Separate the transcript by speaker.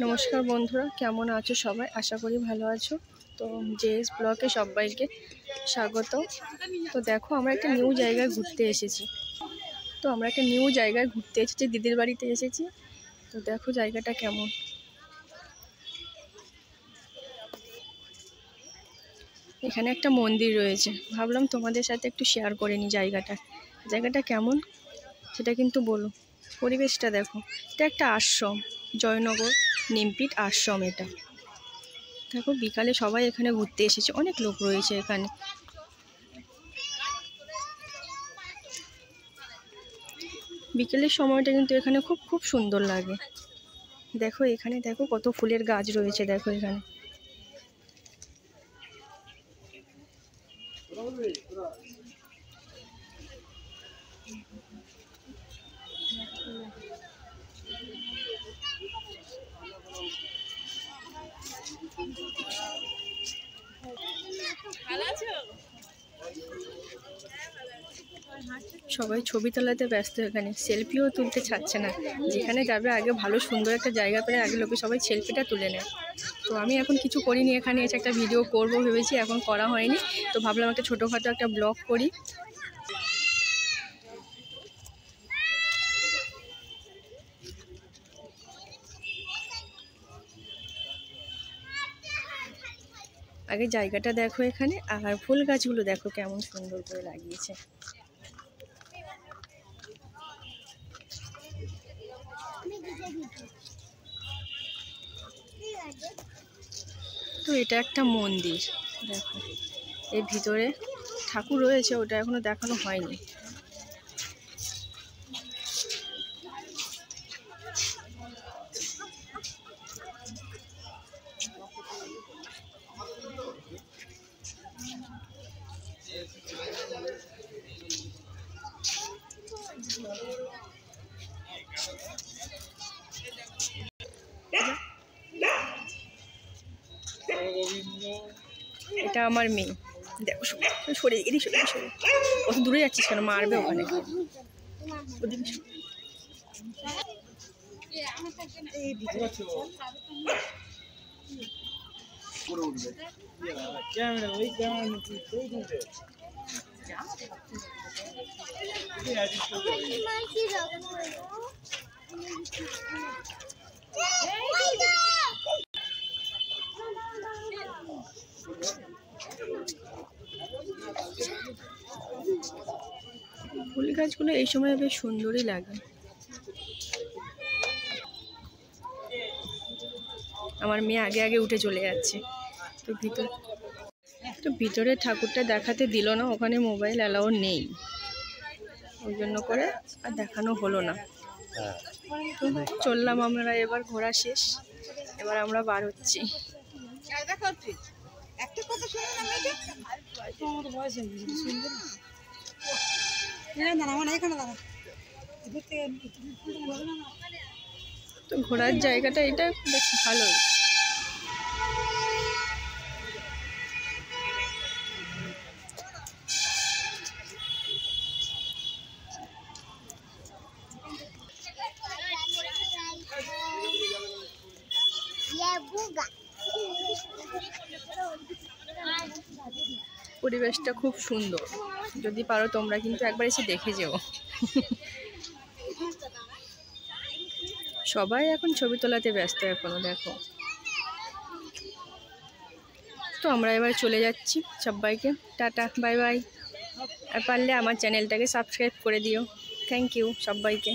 Speaker 1: নমস্কার বন্ধুরা, কেমন আছো সবাই? আশা করি ভালো আছো। তো জেএস ব্লগে সবাইকে স্বাগত। তো দেখো, আমরা একটা নিউ জায়গায় ঘুরতে এসেছি। দিদির বাড়িতে এসেছি। তো দেখো জায়গাটা কেমন। এখানে একটা মন্দির রয়েছে, ভাবলাম তোমাদের সাথে একটু শেয়ার করে নিই জায়গাটা কেমন সেটা কিন্তু বলো। পরিবেশটা দেখো, এটা একটা আশ্রম, জয়নগর নিমপিট আশ্রম। এটা দেখো, বিকালে সবাই এখানে ঘুরতে এসেছে, অনেক লোক রয়েছে এখানে। বিকেলের সময়টা কিন্তু এখানে খুব সুন্দর লাগে। দেখো এখানে দেখো কত ফুলের গাছ রয়েছে, দেখো এখানে। সবাই ছবি তোলাতে ব্যস্ত, এখানে সেলফিও তুলতে ছাড়ছে না। যেখানে যাবে আগে ভালো সুন্দর একটা জায়গা পেলে আগে লোকে সবাই সেলফিটা তুলে নেয়। তো আমি এখন কিছু করিনি, এখানে এসে একটা ভিডিও করবো ভেবেছি, এখন করা হয়নি। তো ভাবলাম একটা ছোটোখাটো একটা ব্লগ করি। আগে জায়গাটা দেখো এখানে, আর ফুল গাছগুলো দেখো কেমন সুন্দর করে লাগিয়েছে। তো এটা একটা মন্দির, দেখো এর ভিতরে ঠাকুর রয়েছে, ওটা এখনো দেখানো হয়নি। এটা আমার মেয়ে, দেখো সরে এদিকে সরে কত দূরে যাচ্ছিস কেন, মারবে ওখানে। ফুল গাছগুলো এই সময় বেশ সুন্দরই লাগে। আমার মেয়ে আগে আগে উঠে চলে যাচ্ছে। তো ভিতরে ঠাকুরটা দেখাতে দিল না, ওখানে মোবাইল অ্যালাউ নেই, ওই জন্য করে আর দেখানো হলো না। তো চললাম আমরা, এবার ঘোরা শেষ, এবার আমরা বার হচ্ছি। তো ঘোরার জায়গাটা এটা বেশ ভালো। পরিবেশটা খুব সুন্দর, যদি পারো তোমরা কিন্তু একবার এসে দেখে যেও। সবাই এখন ছবি তোলাতে ব্যস্ত এখনো, দেখো। তো আমরা এবার চলে যাচ্ছি, সবাইকে টাটা বাই বাই। আর পারলে আমার চ্যানেলটাকে সাবস্ক্রাইব করে দিও। থ্যাংক ইউ সবাইকে।